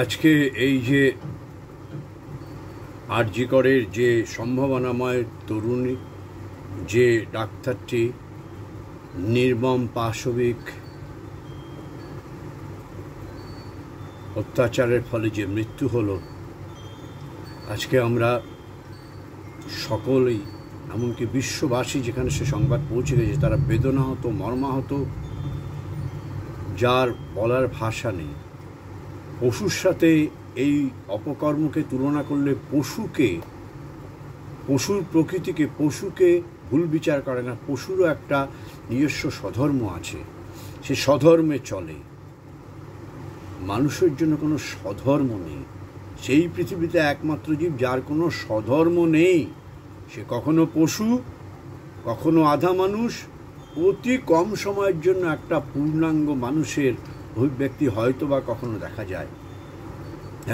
আজকে এই যে আরজি করের যে সম্ভাবনাময় তরুণী, যে ডাক্তারটি নির্মম পাশবিক অত্যাচারের ফলে যে মৃত্যু হলো, আজকে আমরা সকলেই, এমনকি বিশ্ববাসী যেখানে সে সংবাদ পৌঁছে গেছে, তারা বেদনাহত, মর্মাহত, যার বলার ভাষা নেই। পশুর সাথে এই অপকর্মকে তুলনা করলে পশুর প্রকৃতিকে, পশুকে ভুল বিচার করে না। পশুরও একটা নিজস্ব স্বধর্ম আছে, সে স্বধর্মে চলে। মানুষের জন্য কোনো স্বধর্ম নেই। সেই পৃথিবীতে একমাত্র জীব যার কোনো স্বধর্ম নেই। সে কখনো পশু, কখনো আধা মানুষ, অতি কম সময়ের জন্য একটা পূর্ণাঙ্গ মানুষের অভিব্যক্তি হয়তো বা কখনো দেখা যায়।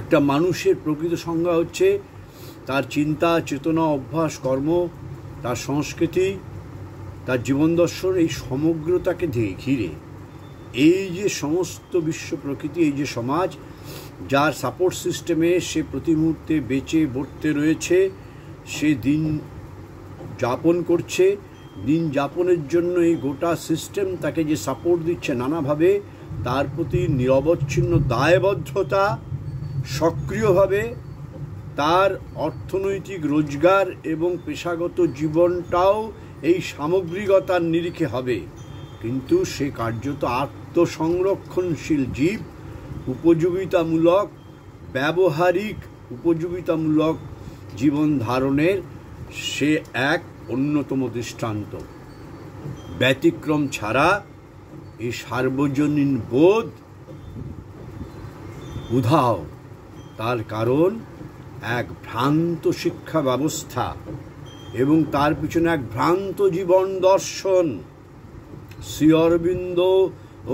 একটা মানুষের প্রকৃত সংজ্ঞা হচ্ছে তার চিন্তা, চেতনা, অভ্যাস, কর্ম, তার সংস্কৃতি, তার জীবন দর্শন, এই সমগ্রতাকে ঘিরে এই যে সমস্ত বিশ্ব প্রকৃতি, এই যে সমাজ, যার সাপোর্ট সিস্টেমে সে প্রতি মুহূর্তে বেঁচে বর্তে রয়েছে, সে দিন যাপন করছে। দিন যাপনের জন্য এই গোটা সিস্টেম তাকে যে সাপোর্ট দিচ্ছে নানাভাবে, তার প্রতি নিরবচ্ছিন্ন দায়বদ্ধতা, সক্রিয়ভাবে তার অর্থনৈতিক রোজগার এবং পেশাগত জীবনটাও এই সামগ্রিকতার নিরিখে হবে। কিন্তু সে কার্যত আত্মসংরক্ষণশীল জীব, উপযোগিতামূলক, ব্যবহারিক উপযোগিতামূলক জীবন ধারণের সে এক অন্যতম দৃষ্টান্ত। ব্যতিক্রম ছাড়া এই সার্বজনীন বোধ উধাও। তার কারণ এক ভ্রান্ত শিক্ষা ব্যবস্থা এবং তার পিছনে এক ভ্রান্ত জীবন দর্শন। শ্রী অরবিন্দ,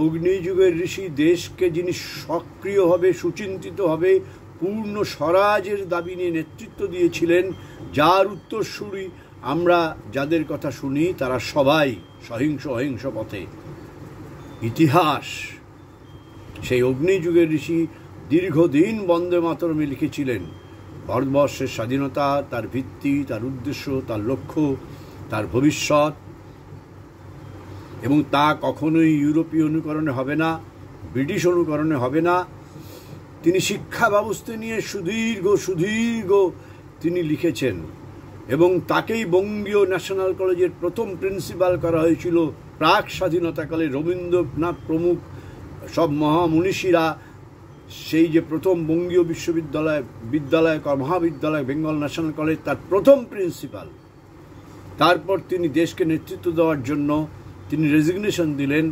অগ্নিযুগের ঋষি, দেশকে যিনি সক্রিয়ভাবে, সুচিন্তিতভাবে পূর্ণ স্বরাজের দাবি নিয়ে নেতৃত্ব দিয়েছিলেন, যার উত্তরসূরি আমরা যাদের কথা শুনি তারা সবাই অহিংস পথে। ইতিহাস সেই অগ্নিযুগের ঋষি দীর্ঘদিন বন্দে মাতরমে লিখেছিলেন ভারতবর্ষের স্বাধীনতা, তার ভিত্তি, তার উদ্দেশ্য, তার লক্ষ্য, তার ভবিষ্যৎ, এবং তা কখনোই ইউরোপীয় অনুকরণে হবে না, ব্রিটিশ অনুকরণে হবে না। তিনি শিক্ষা ব্যবস্থা নিয়ে সুদীর্ঘ তিনি লিখেছেন এবং তাকেই বঙ্গীয় ন্যাশনাল কলেজের প্রথম প্রিন্সিপাল করা হয়েছিল প্রাক স্বাধীনতাকালে। রবীন্দ্রনাথ প্রমুখ সব মহামনীষীরা সেই যে প্রথম বঙ্গীয় মহাবিদ্যালয় বেঙ্গল ন্যাশনাল কলেজ, তার প্রথম প্রিন্সিপাল। তারপর তিনি দেশকে নেতৃত্ব দেওয়ার জন্য তিনি রেজিগনেশন দিলেন,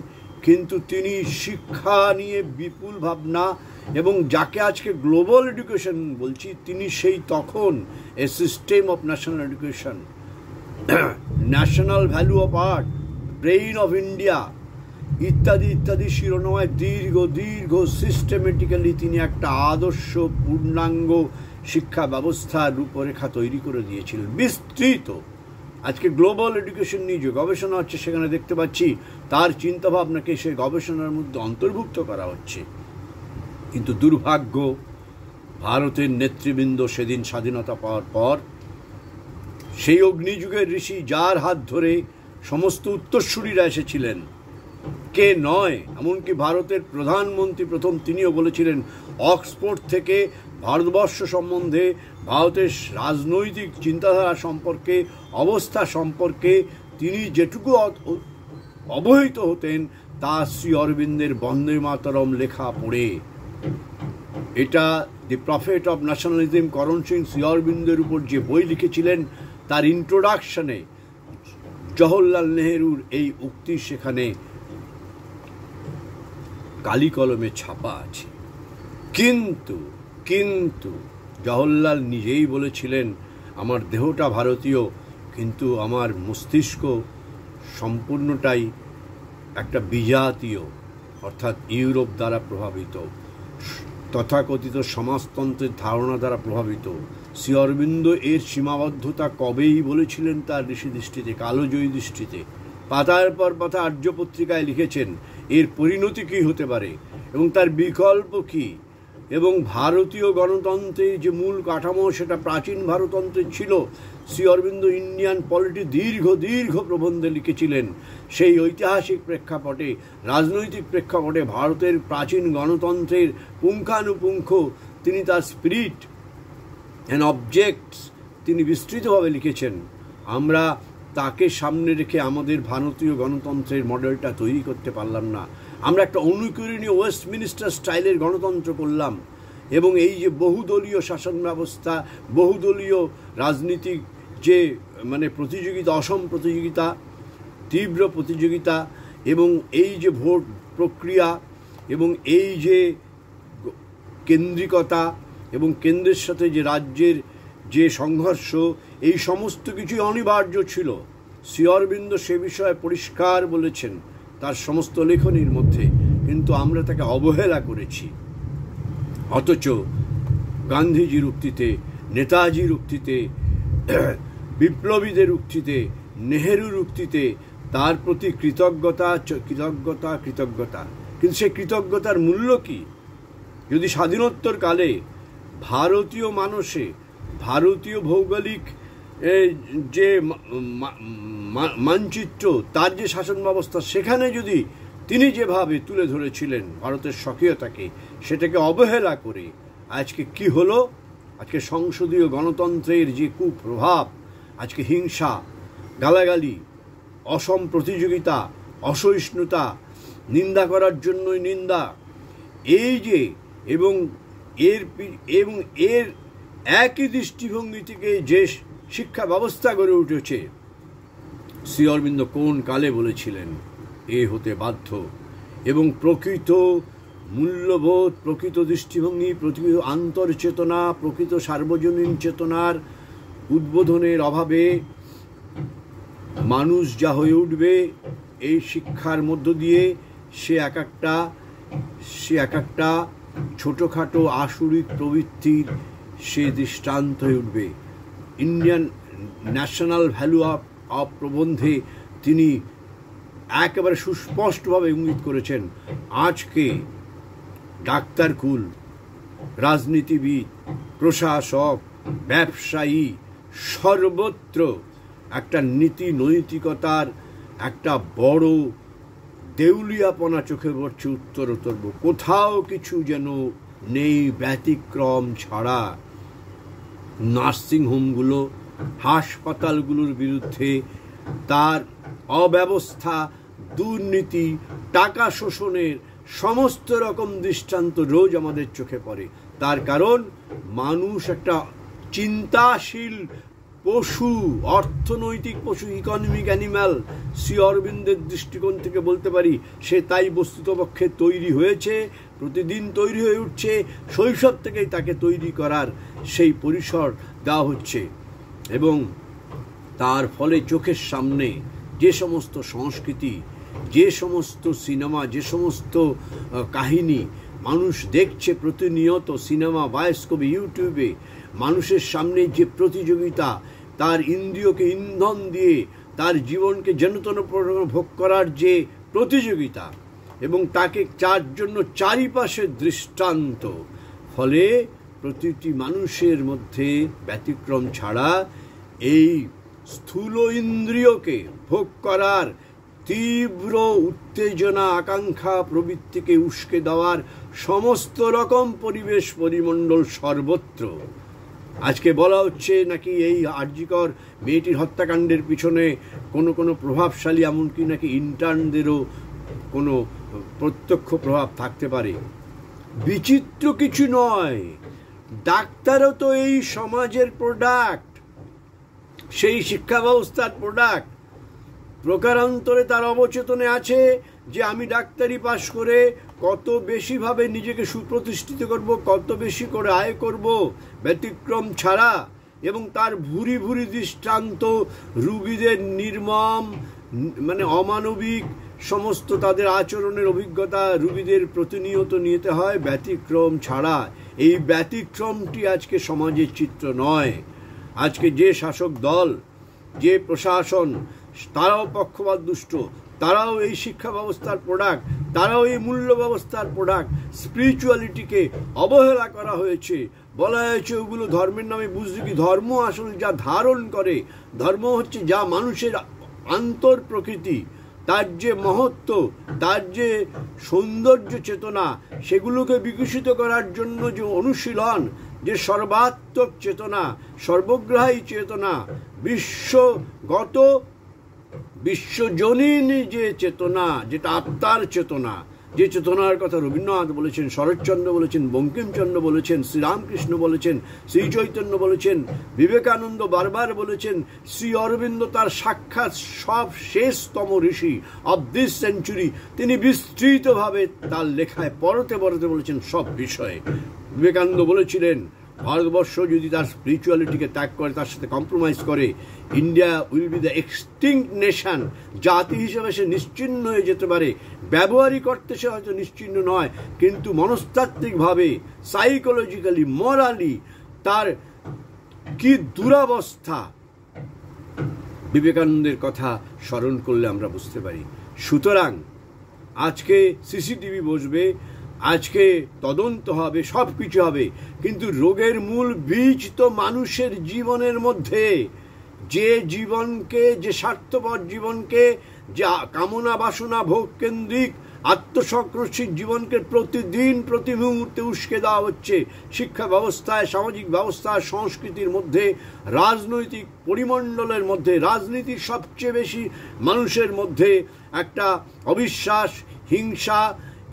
কিন্তু তিনি শিক্ষা নিয়ে বিপুল ভাবনা, এবং যাকে আজকে গ্লোবাল এডুকেশন বলছি, তিনি সেই তখন a system of national education, national value of art, brain of India ইত্যাদি ইত্যাদি শিরোনামায় দীর্ঘ সিস্টেমেটিক্যালি তিনি একটা আদর্শ পূর্ণাঙ্গ শিক্ষা ব্যবস্থার রূপরেখা তৈরি করে দিয়েছিলেন, বিস্তৃত। আজকে গ্লোবাল এডুকেশন নিয়ে যে গবেষণা হচ্ছে, সেখানে দেখতে পাচ্ছি তার চিন্তাভাবনাকে সে গবেষণার মধ্যে অন্তর্ভুক্ত করা হচ্ছে। কিন্তু দুর্ভাগ্য, ভারতের নেতৃবৃন্দ সেদিন স্বাধীনতা পাওয়ার পর সেই অগ্নিযুগের ঋষি, যার হাত ধরে সমস্ত উত্তরসূরিরা এসেছিলেন, কে নয়, এমনকি ভারতের প্রধানমন্ত্রী প্রথম তিনিও বলেছিলেন, অক্সফোর্ড থেকে ভারতবর্ষ সম্বন্ধে, ভারতের রাজনৈতিক চিন্তাধারা সম্পর্কে, অবস্থা সম্পর্কে তিনি যেটুকু অবহিত হতেন তা শ্রী অরবিন্দের বন্দে মাতরম লেখা পড়ে। এটা দি prophet of nationalism Karan Singh Shri অরবিন্দের উপর যে বই লিখেছিলেন, তার ইন্ট্রোডাকশনে জওহরলাল নেহরুর এই উক্তি সেখানে কালি কলমে ছাপা আছে। কিন্তু জওহরলাল নিজেই বলেছিলেন, আমার দেহটা ভারতীয়, কিন্তু আমার মস্তিষ্ক সম্পূর্ণটাই একটা বিজাতীয়, অর্থাৎ ইউরোপ দ্বারা প্রভাবিত, তথাকথিত সমাজতন্ত্রের ধারণা দ্বারা প্রভাবিত। শ্রী অরবিন্দ এর সীমাবদ্ধতা কবেই বলেছিলেন তার ঋষি দৃষ্টিতে, কালোজয়ী দৃষ্টিতে। পাতার পর পাতা আর্য পত্রিকায় লিখেছেন এর পরিণতি কী হতে পারে। এবং তার বিকল্প কী, এবং ভারতীয় গণতন্ত্রের যে মূল কাঠামো সেটা প্রাচীন ভারততন্ত্রের ছিল। শ্রী অরবিন্দ ইন্ডিয়ান পলিটি দীর্ঘ দীর্ঘ প্রবন্ধে লিখেছিলেন। সেই ঐতিহাসিক প্রেক্ষাপটে, রাজনৈতিক প্রেক্ষাপটে ভারতের প্রাচীন গণতন্ত্রের পুঙ্খানুপুঙ্খ তিনি তার স্পিরিট অ্যান্ড অবজেক্টস তিনি বিস্তৃতভাবে লিখেছেন। আমরা তাকে সামনে রেখে আমাদের ভারতীয় গণতন্ত্রের মডেলটা তৈরি করতে পারলাম না। আমরা একটা অনুকরণীয় ওয়েস্টমিনিস্টার স্টাইলের গণতন্ত্র করলাম, এবং এই যে বহুদলীয় শাসন ব্যবস্থা, বহুদলীয় রাজনীতিক যে প্রতিযোগিতা, অসম প্রতিযোগিতা, তীব্র প্রতিযোগিতা, এবং এই যে ভোট প্রক্রিয়া, এবং এই যে কেন্দ্রিকতা এবং কেন্দ্রের সাথে যে রাজ্যের যে সংঘর্ষ, এই সমস্ত কিছুই অনিবার্য ছিল। শ্রী অরবিন্দ সে বিষয়ে পরিষ্কার বলেছেন তার সমস্ত লেখনীর মধ্যে, কিন্তু আমরা তাকে অবহেলা করেছি। অথচ গান্ধীজির উক্তিতে, নেতাজির উক্তিতে, বিপ্লবীদের উক্তিতে, নেহেরুর উক্তিতে তার প্রতি কৃতজ্ঞতা কৃতজ্ঞতা কৃতজ্ঞতা। কিন্তু সেই কৃতজ্ঞতার মূল্য কি? যদি স্বাধীনোত্তর কালে ভারতীয় মানুষে, ভারতীয় ভৌগোলিক যে মানচিত্র, তার যে শাসন ব্যবস্থা, সেখানে যদি তিনি যেভাবে তুলে ধরেছিলেন ভারতের স্বকীয়তাকে, সেটাকে অবহেলা করে আজকে কি হলো? আজকে সংসদীয় গণতন্ত্রের যে কুপ্রভাব, আজকে হিংসা, গালাগালি, অসম প্রতিযোগিতা, অসহিষ্ণুতা, নিন্দা করার জন্যই নিন্দা, এই যে এবং এর একই দৃষ্টিভঙ্গি থেকে যে শিক্ষা ব্যবস্থা গড়ে উঠেছে, শ্রী অরবিন্দ কোন কালে বলেছিলেন এ হতে বাধ্য। এবং প্রকৃত মূল্যবোধ, প্রকৃত দৃষ্টিভঙ্গি, প্রকৃত আন্তর্চেতনা, প্রকৃত সার্বজনীন চেতনার উদ্বোধনের অভাবে মানুষ যা হয়ে উঠবে এই শিক্ষার মধ্য দিয়ে, সে এক একটা ছোটোখাটো আসুরিক প্রবৃত্তির সে দৃষ্টান্ত হয়ে উঠবে। ইন্ডিয়ান ন্যাশনাল ভ্যালু অফ প্রবন্ধে তিনি একেবারে সুস্পষ্টভাবে ইঙ্গিত করেছেন, আজকে ডাক্তারকুল, রাজনীতিবিদ, প্রশাসক, ব্যবসায়ী, সর্বত্র একটা নীতি নৈতিকতার একটা বড় দেউলিয়াপনা চোখে পড়ছে উত্তরোত্তর। কোথাও কিছু যেন নেই ব্যতিক্রম ছাড়া। নার্সিংহোমগুলো, হাসপাতালগুলোর বিরুদ্ধে তার অব্যবস্থা, দুর্নীতি, টাকা শোষণের সমস্ত রকম দৃষ্টান্ত রোজ আমাদের চোখে পড়ে। তার কারণ মানুষ একটা চিন্তাশীল পশু, অর্থনৈতিক পশু, ইকোনমিক অ্যানিম্যাল। শ্রী অরবিন্দের দৃষ্টিকোণ থেকে বলতে পারি সে তাই বস্তুতপক্ষে তৈরি হয়েছে, প্রতিদিন তৈরি হয়ে উঠছে। শৈশব থেকেই তাকে তৈরি করার সেই পরিসর দেওয়া হচ্ছে, এবং তার ফলে চোখের সামনে যে সমস্ত সংস্কৃতি, যে সমস্ত সিনেমা, যে সমস্ত কাহিনী মানুষ দেখছে প্রতিনিয়ত, সিনেমা, বায়োস্কোপে, ইউটিউবে, মানুষের সামনে যে প্রতিযোগিতা, তার ইন্দ্রিয়কে ইন্ধন দিয়ে তার জীবনকে যেনতেন ভোগ করার যে প্রতিযোগিতা, এবং তাকে তার জন্য চারিপাশের দৃষ্টান্ত, ফলে প্রতিটি মানুষের মধ্যে ব্যতিক্রম ছাড়া এই স্থূল ইন্দ্রিয়কে ভোগ করার তীব্র উত্তেজনা, আকাঙ্ক্ষা, প্রবৃত্তিকে উস্কে দেওয়ার সমস্ত রকম পরিবেশ পরিমণ্ডল সর্বত্র। আজকে বলা হচ্ছে নাকি এই আরজিকর মেয়েটির হত্যাকাণ্ডের পিছনে কোনো প্রভাবশালী, এমনকি নাকি ইন্টার্নদেরও কোনো প্রত্যক্ষ প্রভাব থাকতে পারে। বিচিত্র কিছু নয়, ডাক্তারও তো এই সমাজের প্রোডাক্ট, সেই শিক্ষা ব্যবস্থার প্রোডাক্ট। প্রকারান্তরে তার অবচেতনে আছে যে আমি ডাক্তারি পাশ করে কত বেশিভাবে নিজেকে সুপ্রতিষ্ঠিত করব, কত বেশি করে আয় করব, ব্যতিক্রম ছাড়া। এবং তার ভুরি ভুরি দৃষ্টান্ত, রুগীদের নির্মম অমানবিক সমস্ত তাদের আচরণের অভিজ্ঞতা রুগীদের প্রতিনিয়ত নিতে হয় ব্যতিক্রম ছাড়া। এই ব্যতিক্রমটি আজকে সমাজের চিত্র নয়। আজকে যে শাসক দল, যে প্রশাসন, তারাও পক্ষপাত দুষ্ট, তারাও এই শিক্ষা ব্যবস্থার প্রোডাক্ট, তারাও এই মূল্য ব্যবস্থার প্রোডাক্ট। স্পিরিচুয়ালিটিকে অবহেলা করা হয়েছে, বলা হয়েছে ওগুলো ধর্মের নামে। বুঝলি কি, ধর্ম আসলে যা ধারণ করে, ধর্ম হচ্ছে যা মানুষের আন্তর প্রকৃতি, তার যে মহত্ব, তার যে সৌন্দর্য চেতনা, সেগুলোকে বিকশিত করার জন্য যে অনুশীলন, যে সর্বাত্মক চেতনা, সর্বগ্রাহী চেতনা, বিশ্বগত বিশ্বজনীন যে চেতনা, যেটা আত্মার চেতনা, যে চেতনার কথা রবীন্দ্রনাথ বলেছেন, শরৎচন্দ্র বলেছেন, বঙ্কিমচন্দ্র বলেছেন, শ্রীরামকৃষ্ণ বলেছেন, শ্রী চৈতন্য বলেছেন, বিবেকানন্দ বারবার বলেছেন, শ্রী অরবিন্দ তার সাক্ষাৎ সব শেষতম ঋষি অব দিস সেঞ্চুরি, তিনি বিস্তৃতভাবে তার লেখায় পরতে পরতে বলেছেন সব বিষয়ে। বিবেকানন্দ বলেছিলেন, ভারতবর্ষ যদি তার স্পিরিচুয়ালিটিকে ত্যাগ করে, তার সাথে কম্প্রোমাইজ করে, India will be the extinct nation. জাতি হিসেবে সে নিশ্চিহ্ন হয়ে যেতে পারে। ব্যবহারিক অর্থে সে হয়তো নিশ্চিহ্ন নয়, কিন্তু মনস্তাত্ত্বিকভাবে, সাইকোলজিক্যালি, মরালি তার কি দুরাবস্থা, বিবেকানন্দের কথা স্মরণ করলে আমরা বুঝতে পারি। সুতরাং আজকে সিসিটিভি বসবে, আজকে তদন্ত হবে, সব কিছু হবে, কিন্তু রোগের মূল বীজ তো মানুষের জীবনের মধ্যে। যে জীবনকে, যে স্বার্থপর জীবনকে, যে কামনা বাসনা ভোগ কেন্দ্রিক আত্মসংক্রোশিক জীবনকে প্রতিদিন প্রতি মুহূর্তে উস্কে দেওয়া হচ্ছে শিক্ষা ব্যবস্থায়, সামাজিক ব্যবস্থায়, সংস্কৃতির মধ্যে, রাজনৈতিক পরিমণ্ডলের মধ্যে। রাজনীতির সবচেয়ে বেশি মানুষের মধ্যে একটা অবিশ্বাস, হিংসা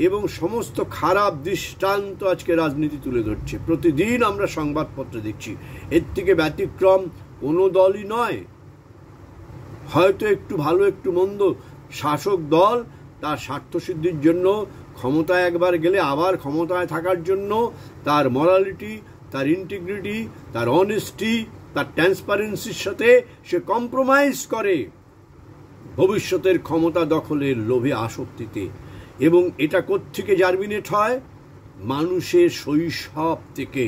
এবং সমস্ত খারাপ দৃষ্টান্ত আজকে রাজনীতি তুলে ধরছে। প্রতিদিন আমরা সংবাদপত্রে দেখছি। এর থেকে ব্যতিক্রম কোনো দলই নয়। হয়তো একটু ভালো একটু মন্দ শাসক দল তার স্বার্থসিদ্ধির জন্য ক্ষমতায় একবার গেলে আবার ক্ষমতায় থাকার জন্য তার মরালিটি, তার ইন্টিগ্রিটি, তার অনেস্টি, তার ট্রান্সপারেন্সির সাথে সে কম্প্রোমাইজ করে ভবিষ্যতের ক্ষমতা দখলের লোভে, আসক্তিতে। এবং এটা কোত্থেকে জার্মিনেট হয়? মানুষের শৈশব থেকে,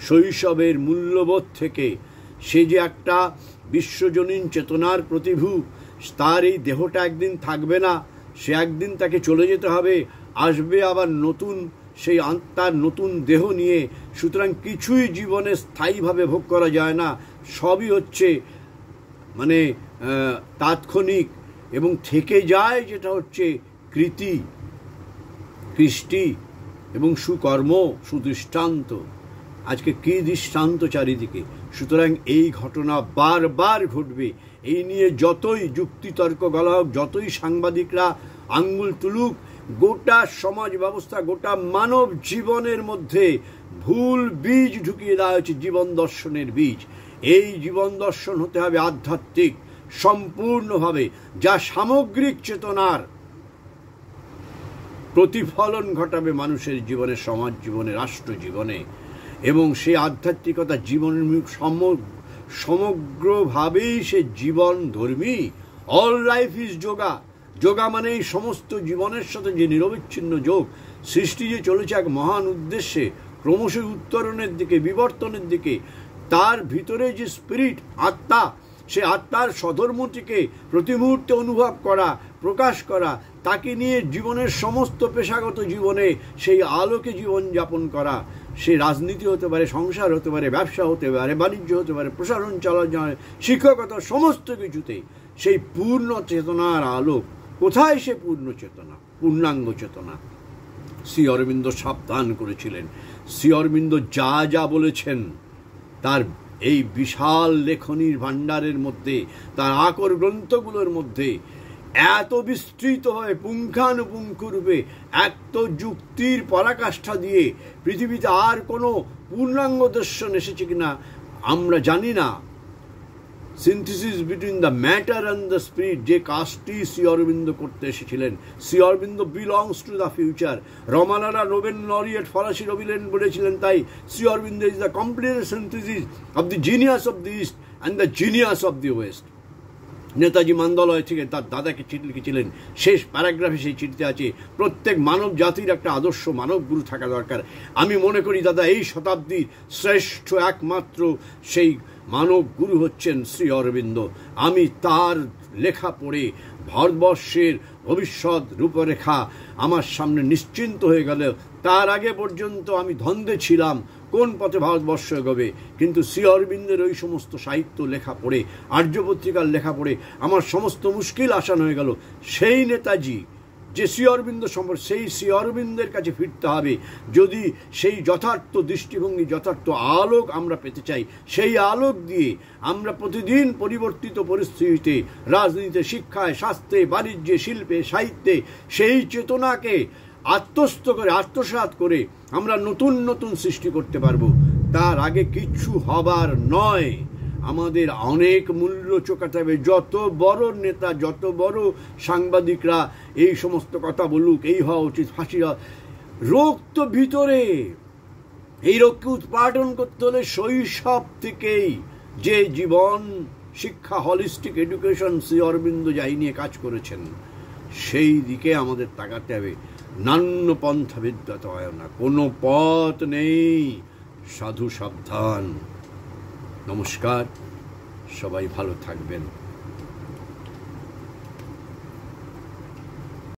শৈশবের মূল্যবোধ থেকে। সে যে একটা বিশ্বজনীন চেতনার প্রতিভূ, তার এই দেহটা একদিন থাকবে না, সে একদিন তাকে চলে যেতে হবে, আসবে আবার নতুন সেই আত্মার নতুন দেহ নিয়ে। সুতরাং কিছুই জীবনে স্থায়ীভাবে ভোগ করা যায় না, সবই হচ্ছে মানে তাৎক্ষণিক, এবং থেকে যায় যেটা হচ্ছে কৃতি, কৃষ্টি এবং সুকর্ম, সুদৃষ্টান্ত। আজকে কি দৃষ্টান্ত চারিদিকে। সুতরাং এই ঘটনা বারবার ঘটবে। এই নিয়ে যতই যুক্তিতর্ক গলা হোক, যতই সাংবাদিকরা আঙ্গুল তুলুক, গোটা সমাজ ব্যবস্থা, গোটা মানব জীবনের মধ্যে ভুল বীজ ঢুকিয়ে দেওয়া হয়েছে, জীবন দর্শনের বীজ। এই জীবন দর্শন হতে হবে আধ্যাত্মিক সম্পূর্ণভাবে, যা সামগ্রিক চেতনার প্রতিফলন ঘটাবে মানুষের জীবনে, সমাজ জীবনে, রাষ্ট্র জীবনে। এবং সেই আধ্যাত্মিকতা জীবনের সমগ্রভাবেই সে জীবন ধর্মী। All life is yoga. Yoga মানে এই সমস্ত জীবনের সাথে যে নিরবিচ্ছিন্ন যোগ। সৃষ্টি যে চলেছে এক মহান উদ্দেশ্যে, ক্রমশ উত্তরণের দিকে, বিবর্তনের দিকে। তার ভিতরে যে স্পিরিট, আত্মা, সে আত্মার স্বধর্মটিকে প্রতি মুহূর্তে অনুভব করা, প্রকাশ করা, তাকে নিয়ে জীবনের সমস্ত পেশাগত জীবনে সেই আলোকে জীবনযাপন করা। সে রাজনীতি হতে পারে, সংসার হতে পারে, ব্যবসা হতে পারে, বাণিজ্য হতে পারে, প্রসারণ চালানো, শিক্ষকতা, সমস্ত কিছুতে সেই পূর্ণ চেতনার আলোক। কোথায় সে পূর্ণ চেতনা, পূর্ণাঙ্গ চেতনা? শ্রী অরবিন্দ সাবধান করেছিলেন। শ্রী অরবিন্দ যা যা বলেছেন তার এই বিশাল লেখনীর ভাণ্ডারের মধ্যে, তার আকর গ্রন্থগুলোর মধ্যে এত বিস্তৃতভাবে পুঙ্খানুপুঙ্খরূপে, এত যুক্তির পরাকাষ্ঠা দিয়ে পৃথিবীতে আর কোনো পূর্ণাঙ্গ দর্শন এসেছে কিনা আমরা জানি না। Synthesis between the matter and the spirit, যে কাজটি শ্রী অরবিন্দ করতে এসেছিলেন। Shri Aurobindo belongs to the future. রমানারা নোবেল লরিয়েট ফরাসি রবিলেন বলেছিলেন তাই। Shri Aurobindo is the complete synthesis of the genius of the east and the genius of the west. Netaji Mandalay থেকে তার দাদাকে চিঠি লিখেছিলেন। শেষ প্যারাগ্রাফে সেই চিঠিতে আছে, প্রত্যেক মানব জাতির একটা আদর্শ মানব গুরু থাকা দরকার। আমি মনে করি দাদা, এই শতাব্দীর শ্রেষ্ঠ একমাত্র সেই মানব গুরু হচ্ছেন শ্রী অরবিন্দ। আমি তার লেখা পড়ে ভারতবর্ষের ভবিষ্যৎ রূপরেখা আমার সামনে নিশ্চিন্ত হয়ে গেল। তার আগে পর্যন্ত আমি ধন্দে ছিলাম কোন পথে ভারতবর্ষ এগোবে, কিন্তু শ্রী অরবিন্দের ওই সমস্ত সাহিত্য লেখা পড়ে, আর্য পত্রিকার লেখা পড়ে আমার সমস্ত মুশকিল আসান হয়ে গেল। সেই নেতাজি যে শ্রী অরবিন্দ সম্পর্কে, সেই শ্রী অরবিন্দের কাছে ফিরতে হবে যদি সেই যথার্থ দৃষ্টিভঙ্গি, যথার্থ আলোক আমরা পেতে চাই। সেই আলোক দিয়ে আমরা প্রতিদিন পরিবর্তিত পরিস্থিতিতে, রাজনীতিতে, শিক্ষায়, স্বাস্থ্যে, বাণিজ্যে, শিল্পে, সাহিত্যে সেই চেতনাকে আত্মসাৎ করে আমরা নতুন নতুন সৃষ্টি করতে পারবো। তার আগে কিচ্ছু হবার নয়। আমাদের অনেক মূল্য চোকাতে হবে। যত বড় নেতা, যত বড় সাংবাদিকরা এই সমস্ত কথা বলুক, এই হওয়া উচিত, ফাঁসি হওয়া, রোগ তো ভিতরে। এই রোগকে উৎপাদন করতে হলে শৈশব থেকেই যে জীবন শিক্ষা, হলিস্টিক এডুকেশন শ্রী অরবিন্দ যাই নিয়ে কাজ করেছেন, সেই দিকে আমাদের তাকাতে হবে। নান্য পন্থা বিদ্যত হয় না, কোনো পথ নেই। সাধু সাবধান। নমস্কার, সবাই ভালো থাকবেন।